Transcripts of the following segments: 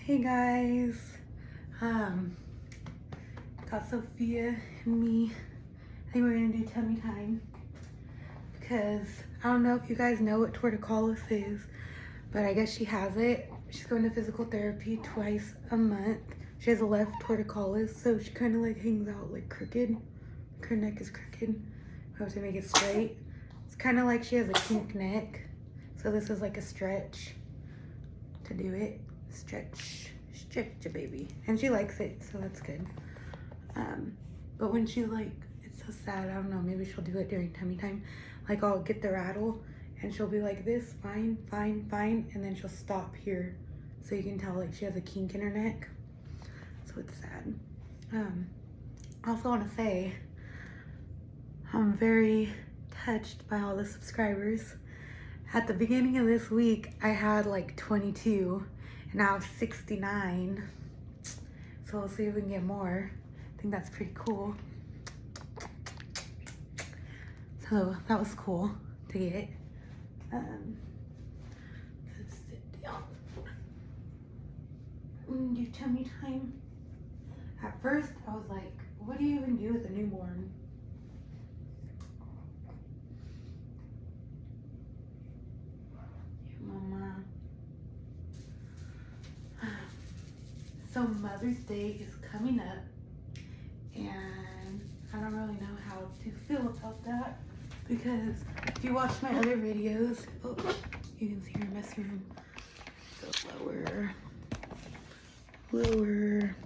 Hey guys, got Sophia and me. I think we're gonna do tummy time because I don't know if you guys know what torticollis is, but I guess she has it. She's going to physical therapy twice a month. She has a left torticollis, so she kind of like hangs out like crooked. Her neck is crooked. I have to make it straight. It's kind of like she has a kink neck, so this is like a stretch to do it. Stretch your baby, and she likes it, so that's good. But when she like, it's so sad, I don't know, maybe she'll do it during tummy time. Like I'll get the rattle and she'll be like this, fine, fine, fine, and then she'll stop here, so you can tell like she has a kink in her neck, so it's sad. I also want to say I'm very touched by all the subscribers. At the beginning of this week I had like 22 and now I have 69, so we'll see if we can get more. I think that's pretty cool. So that was cool to get. Let's sit down. Do tummy time. At first I was like, what do you even do with a newborn? Your mama. So Mother's Day is coming up, and I don't really know how to feel about that, because if you watch my other videos, oh, you can see her messing room. So lower. There.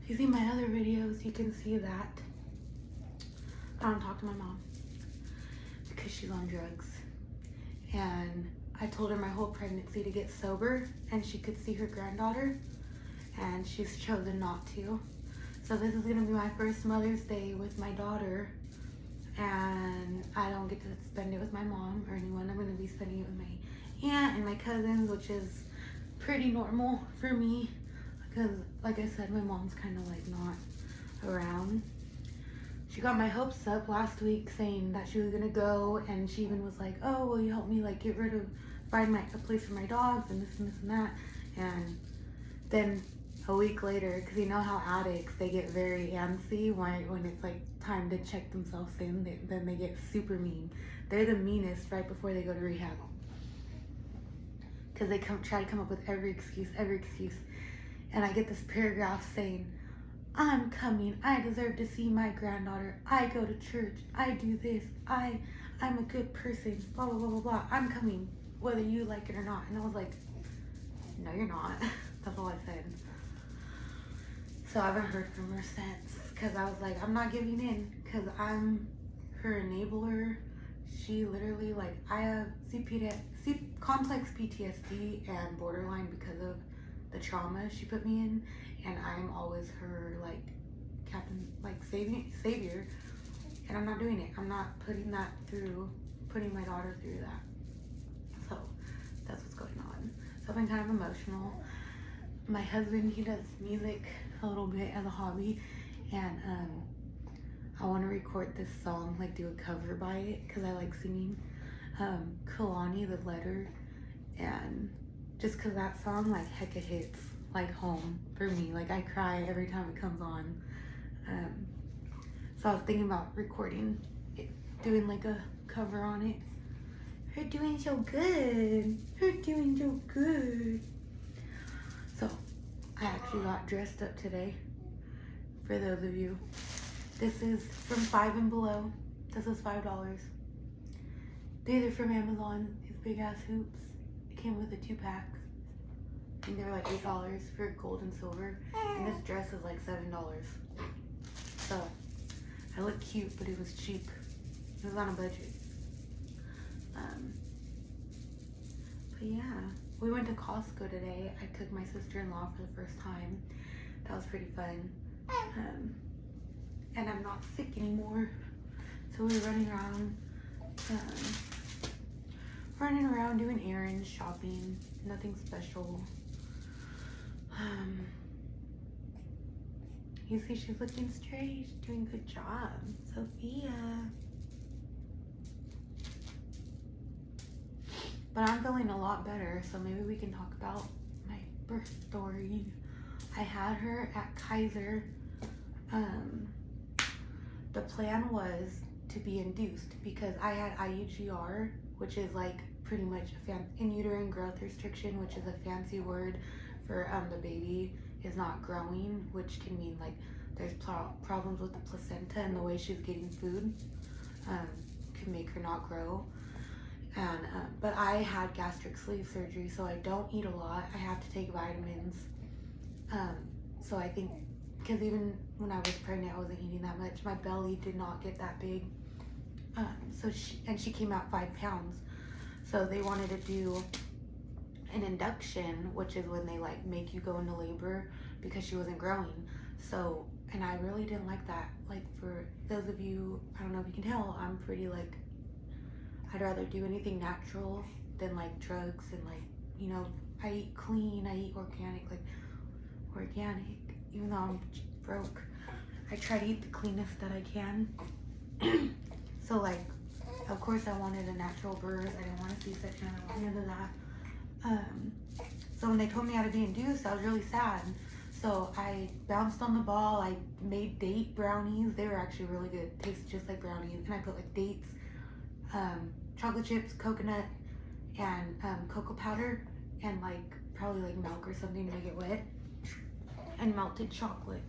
If you see my other videos, you can see that I don't talk to my mom because she's on drugs, and I told her my whole pregnancy to get sober and she could see her granddaughter, and she's chosen not to. So this is gonna be my first Mother's Day with my daughter, and I don't get to spend it with my mom or anyone. I'm gonna be spending it with my aunt and my cousins, which is pretty normal for me because, like I said, my mom's kind of like not around. She got my hopes up last week saying that she was gonna go, and she even was like, oh, will you help me like find a place for my dogs and this and this and that. And then a week later, because you know how addicts, they get very antsy when it's like time to check themselves in, then they get super mean. They're the meanest right before they go to rehab, because they try to come up with every excuse. And I get this paragraph saying, I'm coming, I deserve to see my granddaughter, I go to church, I do this, I'm a good person, blah, blah, blah, blah, blah, I'm coming, whether you like it or not. And I was like, no, you're not. That's all I said. So I haven't heard from her since, because I was like, I'm not giving in, because I'm her enabler. She literally, like, I have complex PTSD and borderline because of the trauma she put me in, and I'm always her like captain, like savior, and I'm not doing it. I'm not putting my daughter through that. So that's what's going on. So I've been kind of emotional. My husband, he does music a little bit as a hobby, and I want to record this song, like do a cover by it, because I like singing Kalani, the letter, and just because that song like hecka hits like home for me. Like I cry every time it comes on. So I was thinking about recording it, doing like a cover on it. Her doing so good. Her doing so good. So I actually got dressed up today. For those of you, this is from 5 and Below. This is $5. These are from Amazon. These big ass hoops. It came with a 2-pack. I think they were like $8 for gold and silver, and this dress is like $7. So I look cute, but it was cheap. It was on a budget. But yeah, we went to Costco today. I took my sister-in-law for the first time. That was pretty fun. And I'm not sick anymore, so we were running around doing errands, shopping, nothing special. You see, she's looking straight. She's doing a good job. Sophia. But I'm feeling a lot better, so maybe we can talk about my birth story. I had her at Kiaser. The plan was to be induced because I had IUGR, which is like pretty much in uterine growth restriction, which is a fancy word for the baby is not growing, which can mean like there's problems with the placenta and the way she's getting food can make her not grow. And but I had gastric sleeve surgery, so I don't eat a lot. I have to take vitamins. So I think because even when I was pregnant, I wasn't eating that much. My belly did not get that big. So she came out 5 pounds. So they wanted to do an induction, which is when they like make you go into labor because she wasn't growing. So, and I really didn't like that. Like for those of you, I don't know if you can tell, I'm pretty like, I'd rather do anything natural than like drugs and like, you know, I eat clean, I eat organic, even though I'm broke. I try to eat the cleanest that I can. So like, of course I wanted a natural birth. I didn't want a C-section, I don't want none of that. So when they told me how to be induced, I was really sad. So I bounced on the ball. I made date brownies. They were actually really good. Tasted just like brownies. And I put like dates, chocolate chips, coconut, and cocoa powder, and like probably like milk or something to make it wet, and melted chocolate.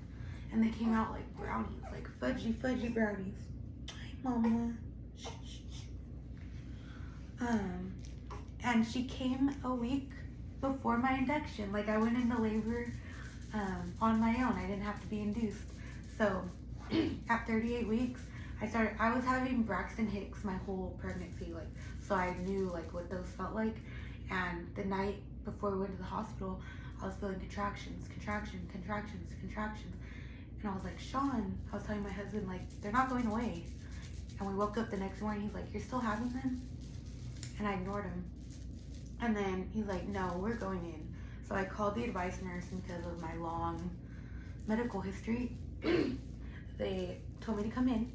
And they came out like brownies, like fudgy brownies. Hi, Mama. And she came a week before my induction. Like I went into labor on my own. I didn't have to be induced. So at 38 weeks, I was having Braxton Hicks my whole pregnancy, like, so I knew like what those felt like. And the night before we went to the hospital, I was feeling contractions. And I was like, Sean, I was telling my husband, like, they're not going away. And we woke up the next morning, he's like, you're still having them? And I ignored him. And then he's like, no, we're going in. So I called the advice nurse, and because of my long medical history, they told me to come in.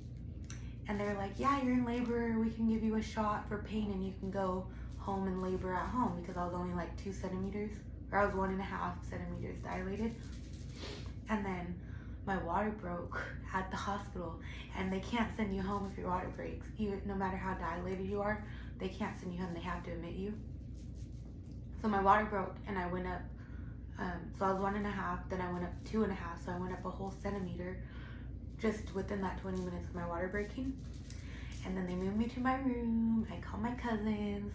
And they're like, yeah, you're in labor. We can give you a shot for pain and you can go home and labor at home, because I was only like 2 centimeters, or I was 1.5 centimeters dilated. And then my water broke at the hospital, and they can't send you home if your water breaks. No matter how dilated you are, they can't send you home. They have to admit you. So my water broke, and I went up. So I was 1.5, then I went up 2.5. So I went up a whole centimeter just within that 20 minutes of my water breaking. And then they moved me to my room. I called my cousins.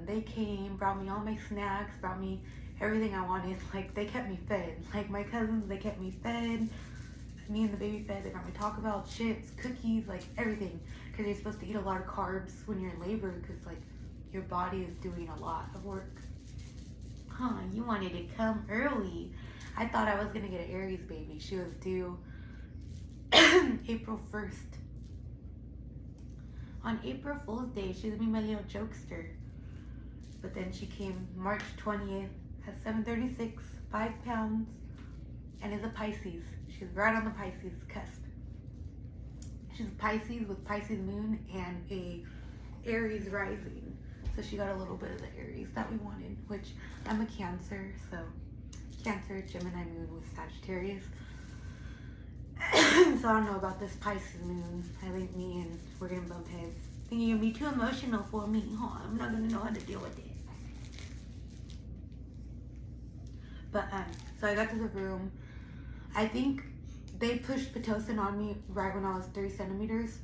They came, brought me all my snacks, brought me everything I wanted. Like, they kept me fed. Like, my cousins, they kept me fed. Me and the baby fed. They brought me Taco Bell, chips, cookies, like everything. Because you're supposed to eat a lot of carbs when you're in labor, because like your body is doing a lot of work. Huh, you wanted to come early. I thought I was gonna get an Aries baby. She was due April 1st. On April Fool's Day, she was gonna be my little jokester. But then she came March 20th at 7:36, 5 pounds, and is a Pisces. She's right on the Pisces cusp. She's a Pisces with Pisces moon and a Aries rising. So she got a little bit of the Aries that we wanted, which I'm a Cancer, so Cancer, Gemini moon with Sagittarius. So I don't know about this Pisces moon. I think we're gonna bump heads. I think you're gonna be too emotional for me, huh? I'm not gonna know how to deal with it. But so I got to the room. I think they pushed Pitocin on me right when I was 3 centimeters.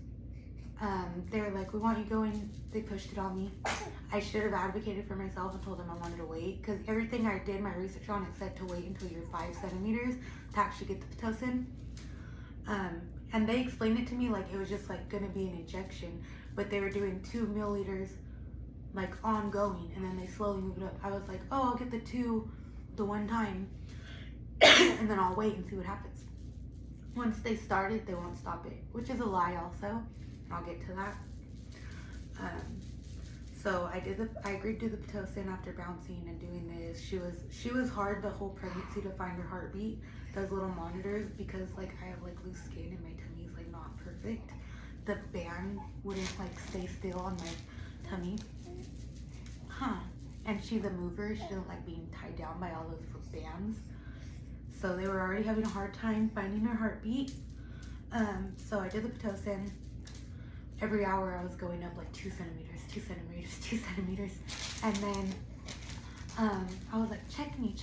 They were like, we want you going. They pushed it on me. I should have advocated for myself and told them I wanted to wait, because everything I did my research on, it said to wait until you're 5 centimeters to actually get the Pitocin. And they explained it to me like it was just like gonna be an injection, but they were doing 2 milliliters like ongoing, and then they slowly moved it up. I was like, oh, I'll get the 2 the one time and then I'll wait and see what happens. Once they start it, they won't stop it, which is a lie also, and I'll get to that. So I agreed to the Pitocin after bouncing and doing this. She was hard the whole pregnancy to find her heartbeat, those little monitors, because like I have like loose skin and my tummy's like not perfect. The band wouldn't like stay still on my tummy. Huh, and she's a mover. She doesn't like being tied down by all those bands. So they were already having a hard time finding her heartbeat. So I did the Pitocin. Every hour I was going up like 2 centimeters, 2 centimeters, 2 centimeters. And then I was like, check me.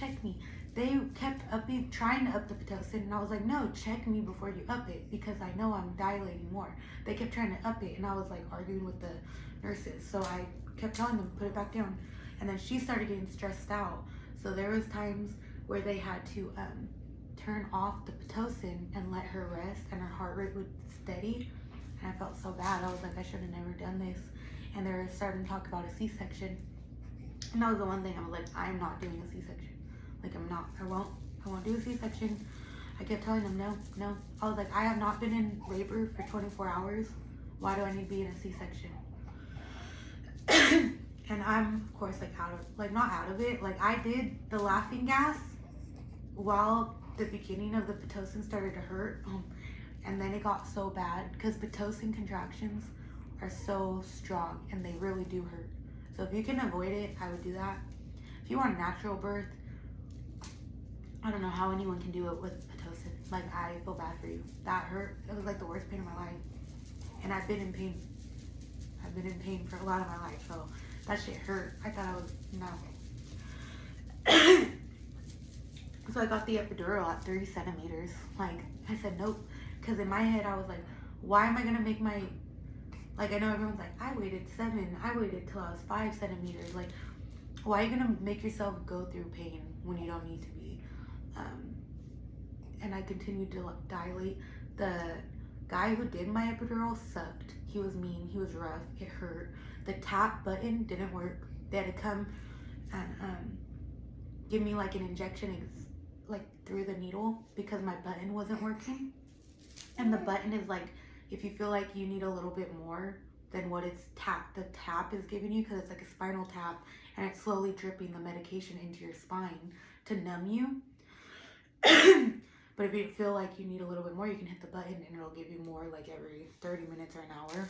They kept trying to up the Pitocin, and I was like, no, check me before you up it, because I know I'm dilating more. They kept trying to up it, and I was like arguing with the nurses. So I kept telling them, put it back down. And then she started getting stressed out. So there was times where they had to turn off the Pitocin and let her rest, and her heart rate would steady. And I felt so bad. I was like, I should have never done this. And they were starting to talk about a C-section. And that was the one thing I was like, I'm not doing a C-section. Like, I won't do a C-section. I kept telling them, no. I was like, I have not been in labor for 24 hours. Why do I need to be in a C-section? And I'm, of course, like, not out of it. Like, I did the laughing gas while the beginning of the Pitocin started to hurt. And then it got so bad, because Pitocin contractions are so strong and they really do hurt. So if you can avoid it, I would do that. If you want a natural birth, I don't know how anyone can do it with Pitocin. Like, I feel bad for you. That hurt. It was like the worst pain of my life. And I've been in pain. I've been in pain for a lot of my life, so that shit hurt. I thought I was, no. So I got the epidural at 3 centimeters. Like, I said nope. Because in my head, I was like, why am I going to make my, like, I know everyone's like, I waited 7. I waited till I was 5 centimeters. Like, why are you going to make yourself go through pain when you don't need to be? And I continued to dilate. The guy who did my epidural sucked. He was mean. He was rough. It hurt. The tap button didn't work. They had to come and give me like an injection like through the needle, because my button wasn't working. And the button is like, if you feel like you need a little bit more than what the tap is giving you, because it's like a spinal tap, and it's slowly dripping the medication into your spine to numb you. But if you feel like you need a little bit more, you can hit the button and it'll give you more, like every 30 minutes or an hour.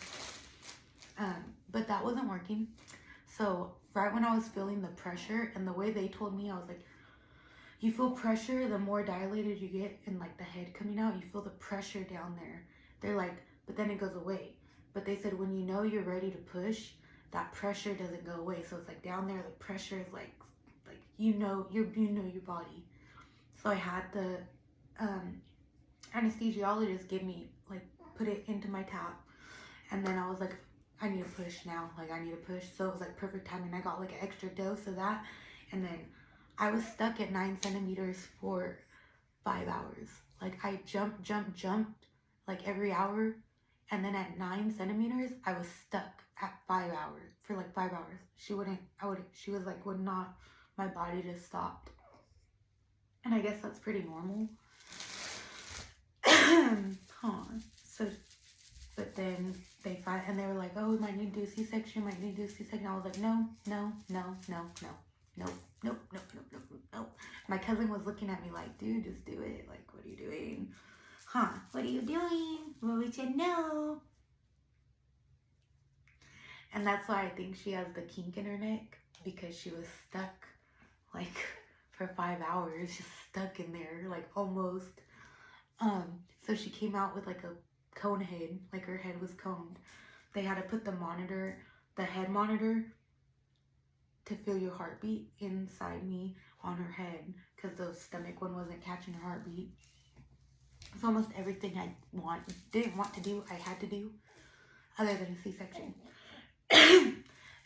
But that wasn't working. So right when I was feeling the pressure, and the way they told me, I was like, you feel pressure, the more dilated you get, and like the head coming out, you feel the pressure down there. They're like, but then it goes away. But they said, when you know you're ready to push, that pressure doesn't go away. So it's like down there, the pressure is like you know your body. So I had the anesthesiologist give me, like, put it into my tap, and then I was like, I need to push now. Like, I need to push. So it was like perfect timing. I got like an extra dose of that, and then I was stuck at 9 centimeters for 5 hours. Like, I jumped like every hour, and then at 9 centimeters I was stuck at 5 hours for like 5 hours. She was like, would not, my body just stopped. And I guess that's pretty normal. So, but then they were like, oh, we might need to do a C-section, I was like, no. My cousin was looking at me like, dude, just do it. Like, what are you doing? What are you doing? Well, we said no. And that's why I think she has the kink in her neck, because she was stuck like for 5 hours, just stuck in there, like almost. So she came out with like a cone head, like her head was coned. They had to put the head monitor to feel your heartbeat inside me on her head, because the stomach one wasn't catching her heartbeat. It's almost everything I didn't want to do, I had to do, other than a C-section.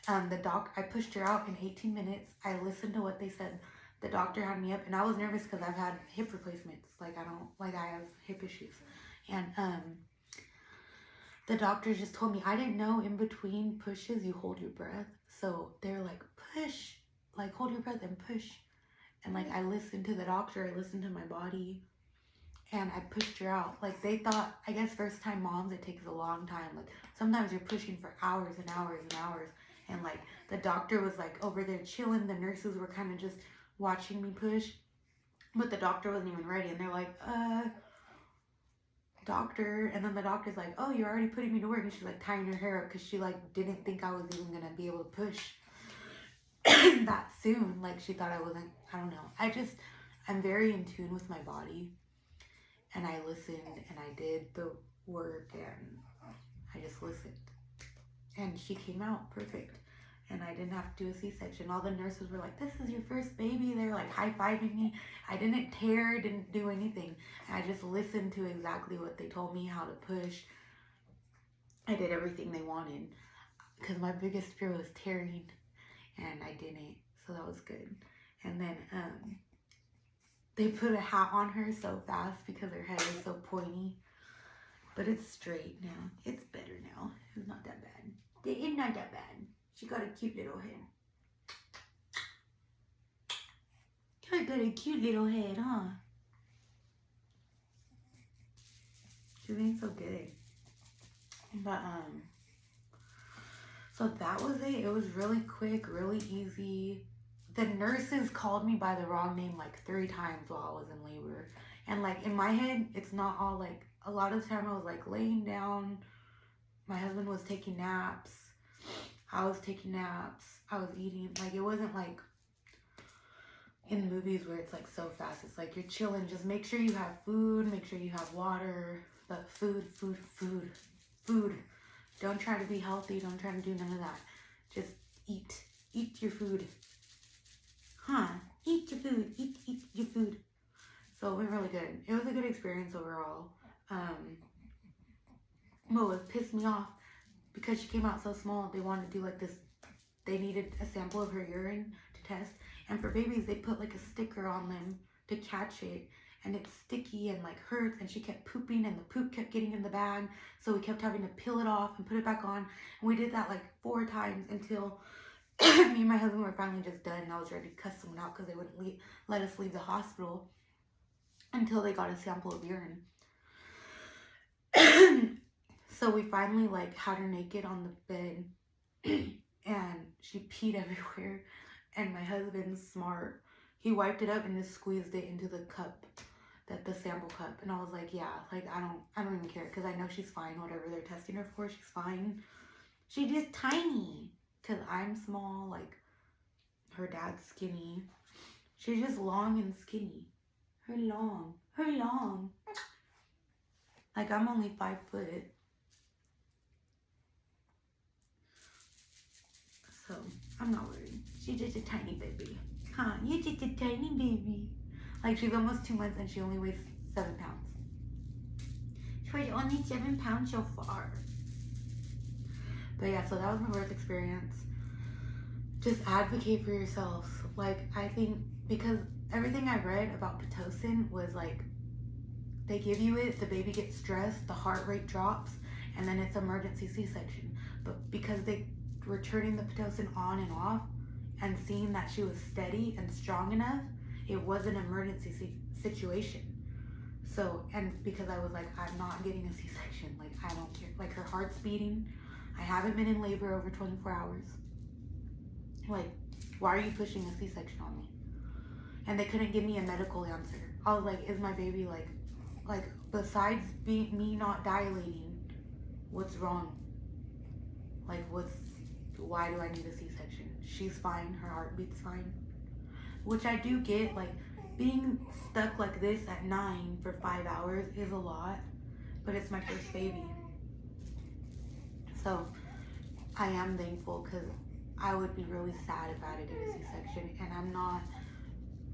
I pushed her out in 18 minutes. I listened to what they said. The doctor had me up, and I was nervous because I've had hip replacements. I have hip issues. And the doctor just told me, I didn't know in between pushes you hold your breath. So they're like, push, like hold your breath and push. And like, I listened to the doctor, I listened to my body, and I pushed her out. Like, they thought, I guess first time moms, it takes a long time. Like, sometimes you're pushing for hours and hours and hours. And like, the doctor was like over there chilling. The nurses were kind of just watching me push, but the doctor wasn't even ready. And they're like, doctor. And then the doctor's like, oh, you're already putting me to work. And she's like tying her hair up, because she like didn't think I was even gonna be able to push. that soon. Like, she thought I wasn't, I don't know. I'm very in tune with my body. And I listened and I did the work and I just listened. And she came out perfect. And I didn't have to do a C-section. All the nurses were like, this is your first baby. They were like high-fiving me. I didn't tear, didn't do anything. I just listened to exactly what they told me, how to push. I did everything they wanted. Because my biggest fear was tearing. And I didn't. So that was good. And then they put a hat on her so fast because her head is so pointy. But it's straight now. It's better now. It's not that bad. It's not that bad. She got a cute little head. I got a cute little head, huh? She's being so good. But, so that was it. It was really quick, really easy. The nurses called me by the wrong name like 3 times while I was in labor. And like in my head, it's not all like, a lot of the time I was like laying down. My husband was taking naps. I was taking naps. I was eating. Like, it wasn't like in movies where it's like so fast. It's like you're chilling. Just make sure you have food. Make sure you have water. But food, food, food, food. Don't try to be healthy. Don't try to do none of that. Just eat. Eat your food. Huh? Eat your food. Eat your food. So it went really good. It was a good experience overall. But what pissed me off, because she came out so small, they wanted to do like this, they needed a sample of her urine to test. And for babies, they put like a sticker on them to catch it. And it's sticky and like hurts, and she kept pooping and the poop kept getting in the bag. So we kept having to peel it off and put it back on. And we did that like 4 times until me and my husband were finally just done. And I was ready to cuss someone out because they wouldn't let us leave the hospital until they got a sample of urine. So we finally like had her naked on the bed and she peed everywhere. And my husband's smart. He wiped it up and just squeezed it into the cup, the sample cup. And I was like, yeah, like I don't even care, because I know she's fine. Whatever they're testing her for, she's fine. She's just tiny, because I'm small. Like, her dad's skinny. She's just long and skinny. Her long. Like, I'm only 5 foot. So, I'm not worried. She's just a tiny baby. Huh? You're just a tiny baby. Like, she's almost 2 months and she only weighs 7 pounds. She weighs only 7 pounds so far. But yeah, so that was my birth experience. Just advocate for yourself. Like, I think, because everything I read about Pitocin was like, they give you it, the baby gets stressed, the heart rate drops, and then it's emergency C-section. But because they were turning the Pitocin on and off and seeing that she was steady and strong enough, it was an emergency situation. So, and because I was like, I'm not getting a C-section, like, I don't care. Like, her heart's beating. I haven't been in labor over 24 hours. Like, why are you pushing a C-section on me? And they couldn't give me a medical answer. I was like, is my baby like besides me not dilating, what's wrong? Like, why do I need a C-section? She's fine, her heartbeat's fine. Which I do get, like, being stuck like this at 9 for 5 hours is a lot, but it's my first baby. So I am thankful, because I would be really sad if I had to get a C-section, and I'm not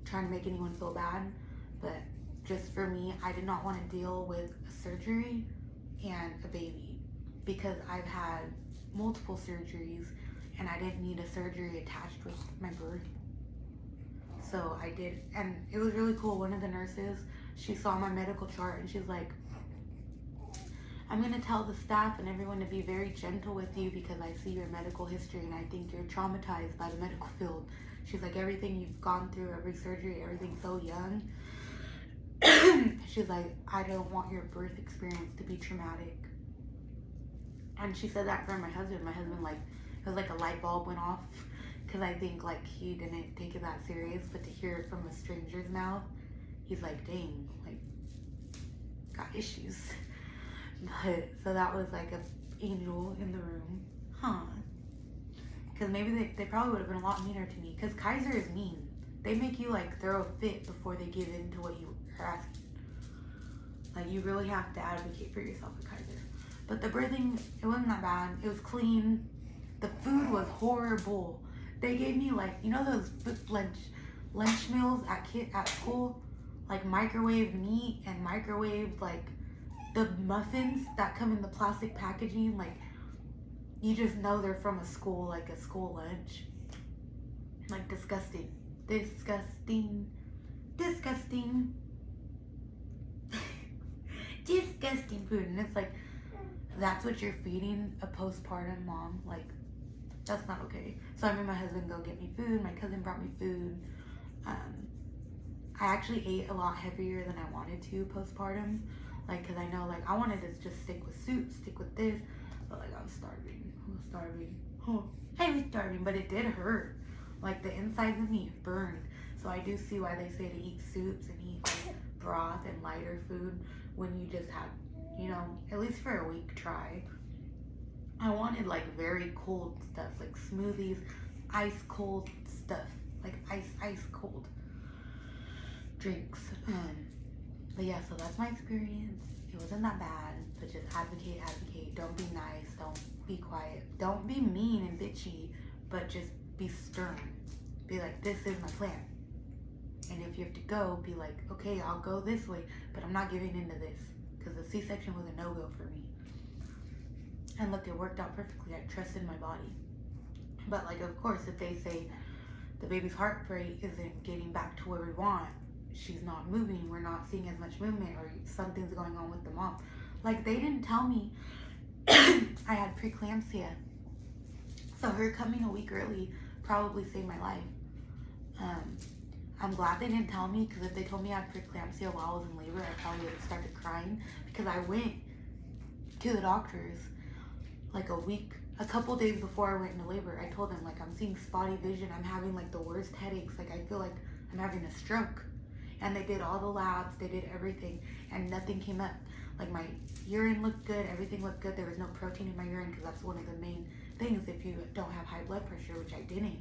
trying to make anyone feel bad, but just for me, I did not want to deal with a surgery and a baby, because I've had multiple surgeries and I didn't need a surgery attached with my birth. So I did, and it was really cool. One of the nurses, she saw my medical chart and she's like, I'm going to tell the staff and everyone to be very gentle with you, because I see your medical history and I think you're traumatized by the medical field. She's like, everything you've gone through, every surgery, everything's so young. She's like, I don't want your birth experience to be traumatic. And she said that for my husband. My husband, like, it was like a light bulb went off, because I think, like, he didn't take it that serious. But to hear it from a stranger's mouth, he's like, dang, like, got issues. But so that was like an angel in the room, huh? because maybe they probably would have been a lot meaner to me, because Kiaser is mean. They make you like throw a fit before they give in to what you are asking. Like, you really have to advocate for yourself at Kiaser. But the birthing, it wasn't that bad. It was clean. The food was horrible. They gave me like, you know those lunch meals at school? Like microwave meat and microwave like the muffins that come in the plastic packaging. Like, you just know they're from a school, like a school lunch. Like, disgusting. Disgusting. Disgusting. Disgusting food. And it's like, that's what you're feeding a postpartum mom. Like, that's not okay. So I made my husband go get me food. My cousin brought me food. I actually ate a lot heavier than I wanted to postpartum. Like, because I know, like, I wanted to just stick with soup, stick with this. But, like, I was starving. I was starving. I was starving, but it did hurt. Like, the insides of me burned. So I do see why they say to eat soups and eat, like, broth and lighter food when you just had, you know, at least for a week, try. I wanted, like, very cold stuff, like smoothies, ice cold stuff, like ice cold drinks. But yeah, so that's my experience. It wasn't that bad, but just advocate. Don't be nice, don't be quiet, don't be mean and bitchy, but just be stern. Be like, this is my plan. And if you have to go, be like, okay, I'll go this way, but I'm not giving into this, because the C-section was a no-go for me. And look, it worked out perfectly. I trusted my body. But, like, of course, if they say the baby's heart rate isn't getting back to where we want, she's not moving, we're not seeing as much movement, or something's going on with the mom. Like, they didn't tell me I had preeclampsia. So her coming a week early probably saved my life. I'm glad they didn't tell me, because if they told me I had preeclampsia while I was in labor, I probably would have started crying, because I went to the doctors like a couple days before I went into labor. I told them, like, I'm seeing spotty vision, I'm having like the worst headaches, like I feel like I'm having a stroke. And they did all the labs, they did everything, and nothing came up. Like, my urine looked good, everything looked good. There was no protein in my urine, because that's one of the main things if you don't have high blood pressure, which I didn't.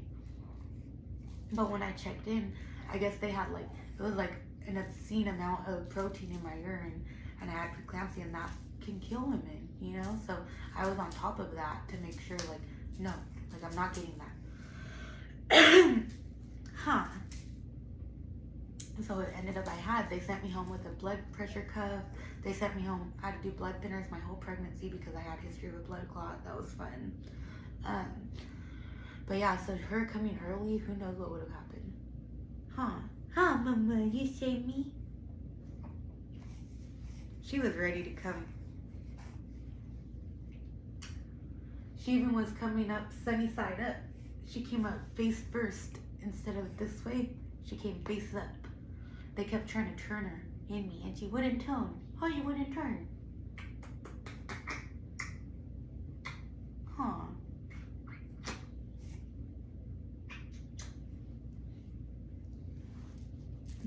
But when I checked in, I guess they had like, it was like an obscene amount of protein in my urine, and I had preeclampsia, and that can kill women, you know? So I was on top of that to make sure, like, no, like, I'm not getting that. So it ended up they sent me home with a blood pressure cuff. They sent me home, I had to do blood thinners my whole pregnancy because I had a history of a blood clot. That was fun. But yeah, so her coming early, who knows what would have happened. Mama, you saved me? She was ready to come. She even was coming up sunny side up. She came up face first instead of this way. She came face up. They kept trying to turn her in me, and she wouldn't turn. Oh, you wouldn't turn.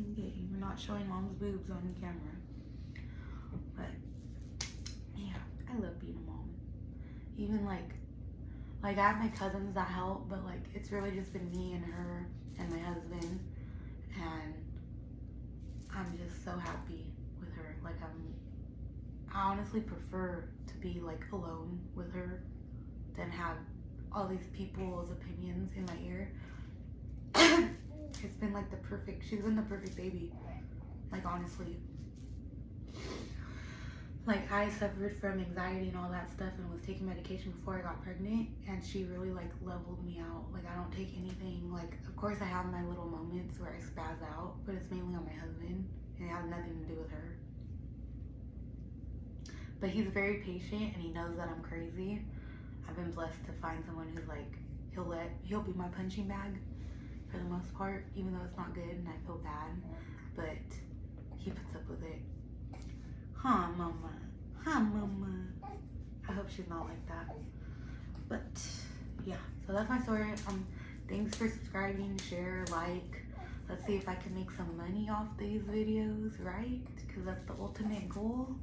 Okay, we're not showing mom's boobs on camera. But yeah, I love being a mom. Even like I have my cousins that help, but like it's really just been me and her and my husband, and I'm just so happy with her. Like, I honestly prefer to be like alone with her than have all these people's opinions in my ear. It's been like she's been the perfect baby. Like, honestly. Like, I suffered from anxiety and all that stuff and was taking medication before I got pregnant, and she really like leveled me out. Like, I don't take anything. Like, of course I have my little moments where I spaz out, but it's mainly on my husband, and it has nothing to do with her. But he's very patient, and he knows that I'm crazy. I've been blessed to find someone who's like, he'll be my punching bag for the most part, even though it's not good and I feel bad, but he puts up with it. Mama. Mama. I hope she's not like that. But yeah, so that's my story. Thanks for subscribing, share, like. Let's see if I can make some money off these videos, right? Because that's the ultimate goal.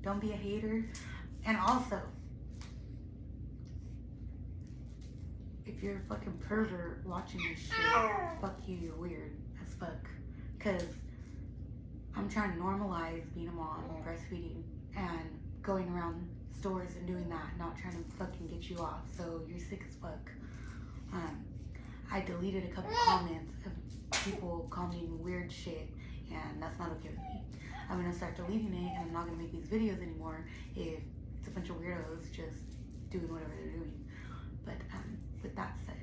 Don't be a hater. And also, if you're a fucking pervert watching this shit, fuck you, you're weird as fuck. Because I'm trying to normalize being a mom, breastfeeding, and going around stores and doing that, not trying to fucking get you off. So you're sick as fuck. I deleted a couple comments of people commenting weird shit, and that's not okay with me. I'm gonna start deleting it, and I'm not gonna make these videos anymore if it's a bunch of weirdos just doing whatever they're doing. But with that said,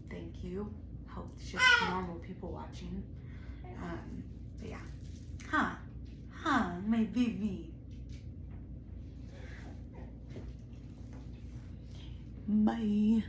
thank you. Hope it's just normal people watching. But yeah. My baby. Bye.